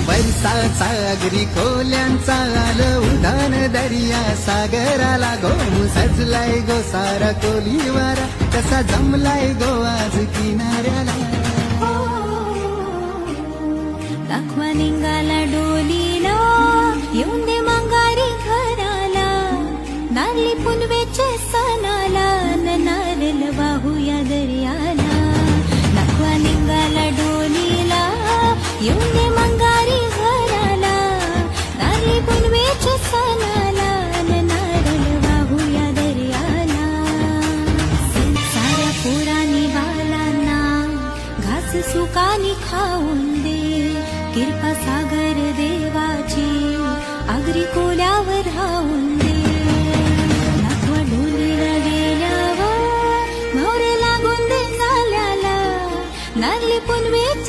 वरसाचा अगरी कोल्यांचा आलं उधान दर्या सागराला गो सजलाय गो सारा कोलीवारा कसा जमलाय गो आज किनाऱ्याला दाखवा निघाला डोलीला येऊन दे मंगारी घराला नारली पुनवेच्या सणाला नारळ वाहूया दर्याला दाखवा निघाला डोलीला येऊन दे मंगारी घराला नारली पुनवेच्या सणाला नारळ वाहूया दर्याला साऱ्या पोरांनी बालांना घास सुकानी खाऊन दे कृपा सागर देवाची आगरी कोल्यावर राहून दे नागवा ढोलीला गेल्यावर मोरे लागून दे नाल्याला नारली पुनवेच